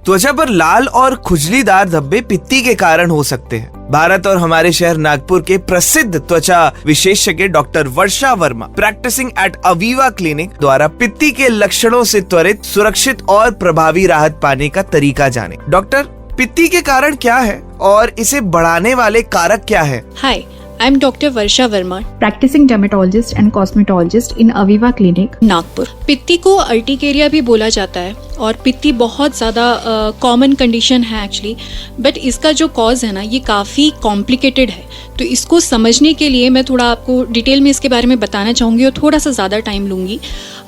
त्वचा पर लाल और खुजलीदार धब्बे पित्ती के कारण हो सकते हैं। भारत और हमारे शहर नागपुर के प्रसिद्ध त्वचा विशेषज्ञ doctor Varsha Varma practising at Aviva clinic द्वारा पित्ती के लक्षणों से त्वरित, सुरक्षित और प्रभावी राहत पाने का तरीका जाने। डॉक्टर, पित्ती के कारण क्या है और इसे बढ़ाने वाले कारक क्या है? हाय, I'm Dr. Varsha Verma, practicing dermatologist and cosmetologist in Aviva Clinic, Nagpur. पित्ती को अर्टिकेरिया भी बोला जाता है और पित्ती बहुत ज़्यादा कॉमन कंडीशन है एक्चुअली, बट इसका जो कॉज है ना ये काफ़ी कॉम्प्लिकेटेड है। तो इसको समझने के लिए मैं थोड़ा आपको डिटेल में इसके बारे में बताना चाहूँगी और थोड़ा सा ज़्यादा टाइम लूँगी।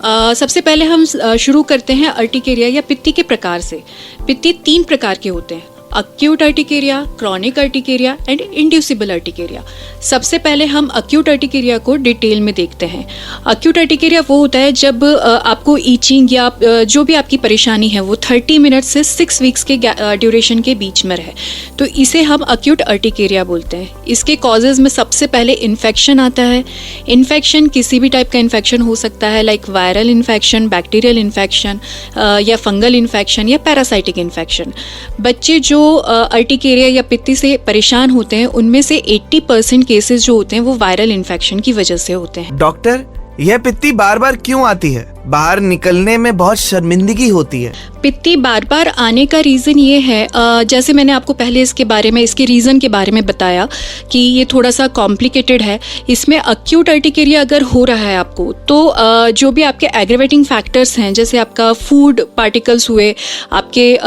सबसे पहले हम शुरू करते हैं अर्टिकेरिया या पित्ती के प्रकार से। पित्ती 3 प्रकार के होते हैं, acute urticaria, chronic urticaria and inducible urticaria. सबसे पहले हम अक्यूट अर्टिकेरिया को डिटेल में देखते हैं। अक्यूट अर्टिकेरिया वो होता है जब आपको ईचिंग या जो भी आपकी परेशानी है वो 30 मिनट से 6 वीक्स के ड्यूरेशन के बीच में रहे, तो इसे हम अक्यूट अर्टिकेरिया बोलते हैं। इसके कॉजेज में सबसे पहले इन्फेक्शन आता है। इन्फेक्शन किसी भी टाइप का इन्फेक्शन हो सकता है, like viral infection, bacterial infection या फंगल इन्फेक्शन या पैरासाइटिक इन्फेक्शन। बच्चे जो अर्टिकेरिया या पित्ती से परेशान होते हैं उनमें से 80% केसेस जो होते हैं वो वायरल इन्फेक्शन की वजह से होते हैं। डॉक्टर, यह पित्ती बार बार क्यों आती है? बाहर निकलने में बहुत शर्मिंदगी होती है। पित्ती बार बार आने का रीज़न ये है, जैसे मैंने आपको पहले इसके रीज़न के बारे में बताया कि ये थोड़ा सा कॉम्प्लिकेटेड है। इसमें अक्यूट अर्टिकेरिया अगर हो रहा है आपको, तो जो भी आपके एग्रेवेटिंग फैक्टर्स हैं, जैसे आपका फूड पार्टिकल्स हुए, आपके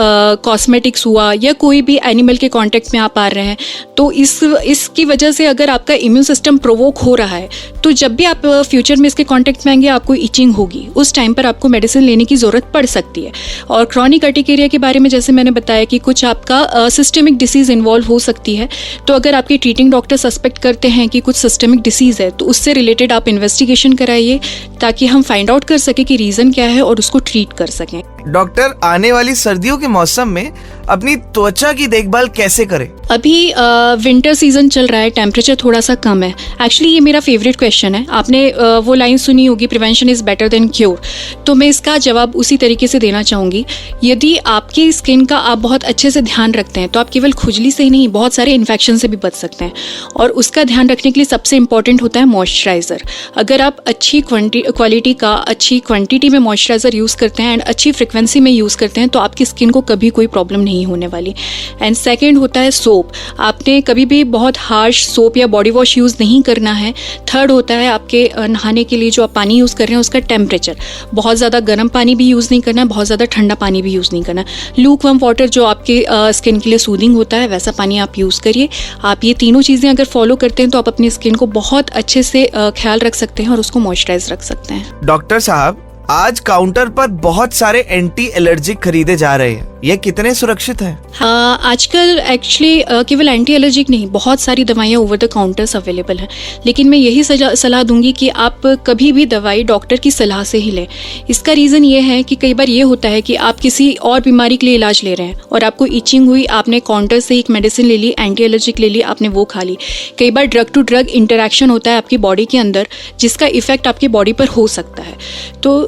कॉस्मेटिक्स हुआ या कोई भी एनिमल के कांटेक्ट में आप आ रहे हैं, तो इसकी वजह से अगर आपका इम्यून सिस्टम प्रोवोक हो रहा है, तो जब भी आप फ्यूचर में इसके कांटेक्ट में आएंगे आपको इचिंग होगी, उस टाइम पर आपको मेडिसिन लेने की ज़रूरत पड़ सकती है। और क्रॉनिक अर्टिकेरिया के बारे में जैसे मैंने बताया कि कुछ आपका सिस्टेमिक डिसीज़ इन्वॉल्व हो सकती है, तो अगर आपके ट्रीटिंग डॉक्टर सस्पेक्ट करते हैं कि कुछ सिस्टेमिक डिसीज़ है तो उससे रिलेटेड आप इन्वेस्टिगेशन कराइए ताकि हम फाइंड आउट कर सके कि रीज़न क्या है और उसको ट्रीट कर सकें। डॉक्टर, आने वाली सर्दियों के मौसम में अपनी त्वचा की देखभाल कैसे करें? अभी विंटर सीजन चल रहा है, टेम्परेचर थोड़ा सा कम है। एक्चुअली ये मेरा फेवरेट क्वेश्चन है। आपने वो लाइन सुनी होगी, prevention is better than cure, तो मैं इसका जवाब उसी तरीके से देना चाहूँगी। यदि आपकी स्किन का आप बहुत अच्छे से ध्यान रखते हैं तो आप केवल खुजली से ही नहीं, बहुत सारे इन्फेक्शन से भी बच सकते हैं। और उसका ध्यान रखने के लिए सबसे इंपॉर्टेंट होता है मॉइस्चराइज़र। अगर आप अच्छी क्वालिटी का, अच्छी क्वांटिटी में मॉइस्चराइज़र यूज़ करते हैं एंड अच्छी फ्रिक्वेंसी में यूज़ करते हैं तो आपकी स्किन को कभी कोई प्रॉब्लम नहीं होने वाली। एंड सेकेंड होता है सोप। आपने कभी भी बहुत हार्श सोप या बॉडी वॉश यूज़ नहीं करना है। थर्ड होता है आपके नहाने के लिए जो आप पानी यूज़ कर रहे हैं उसका टेम्परेचर, बहुत ज़्यादा गर्म पानी भी यूज़ नहीं करना है, बहुत ज़्यादा ठंडा पानी भी यूज़ नहीं करना है। लूकवार्म वाटर जो आपके स्किन के लिए सूदिंग होता है वैसा पानी आप यूज़ करिए। आप ये तीनों चीज़ें अगर फॉलो करते हैं तो आप अपनी स्किन को बहुत अच्छे से ख्याल रख सकते हैं और उसको मॉइस्चराइज रख सकते हैं। डॉक्टर साहब, आज काउंटर पर बहुत सारे एंटी एलर्जिक खरीदे जा रहे हैं, ये कितने सुरक्षित हैं? आजकल एक्चुअली केवल एंटी एलर्जिक नहीं, बहुत सारी दवाइयाँ ओवर द काउंटर्स अवेलेबल हैं, लेकिन मैं यही सलाह दूंगी कि आप कभी भी दवाई डॉक्टर की सलाह से ही लें। इसका रीज़न ये है कि कई बार ये होता है कि आप किसी और बीमारी के लिए इलाज ले रहे हैं और आपको इचिंग हुई, आपने काउंटर से एक मेडिसिन ले ली, एंटी एलर्जिक ले ली, आपने वो खा ली। कई बार ड्रग टू ड्रग इंटरेक्शन होता है आपकी बॉडी के अंदर जिसका इफेक्ट आपकी बॉडी पर हो सकता है। तो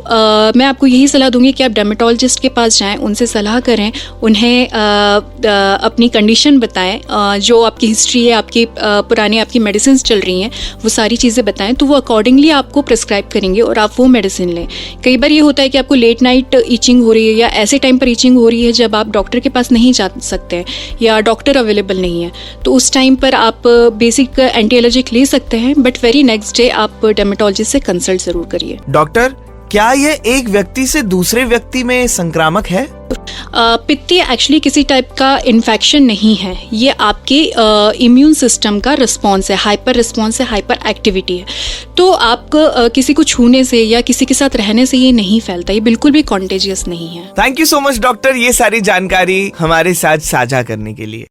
मैं आपको यही सलाह दूंगी कि आप डर्मेटोलॉजिस्ट के पास जाएं, उनसे सलाह करें, उन्हें अपनी कंडीशन बताएं, जो आपकी हिस्ट्री है, आपकी पुरानी आपकी मेडिसिन चल रही हैं, वो सारी चीज़ें बताएं, तो वो अकॉर्डिंगली आपको प्रिस्क्राइब करेंगे और आप वो मेडिसिन लें। कई बार ये होता है कि आपको लेट नाइट ईचिंग हो रही है या ऐसे टाइम पर ईचिंग हो रही है जब आप डॉक्टर के पास नहीं जा सकते हैं या डॉक्टर अवेलेबल नहीं है, तो उस टाइम पर आप बेसिक एंटी एलर्जिक ले सकते हैं, बट वेरी नेक्स्ट डे आप डर्मेटोलॉजिस्ट से कंसल्ट जरूर करिए। डॉक्टर, क्या यह एक व्यक्ति से दूसरे व्यक्ति में संक्रामक है? पित्ती एक्चुअली किसी टाइप का इन्फेक्शन नहीं है, ये आपके इम्यून सिस्टम का रिस्पॉन्स है, हाइपर रिस्पॉन्स है, हाइपर एक्टिविटी है। तो आप किसी को छूने से या किसी के साथ रहने से ये नहीं फैलता, ये बिल्कुल भी कॉन्टेजियस नहीं है। Thank you so much doctor, ये सारी जानकारी हमारे साथ साझा करने के लिए।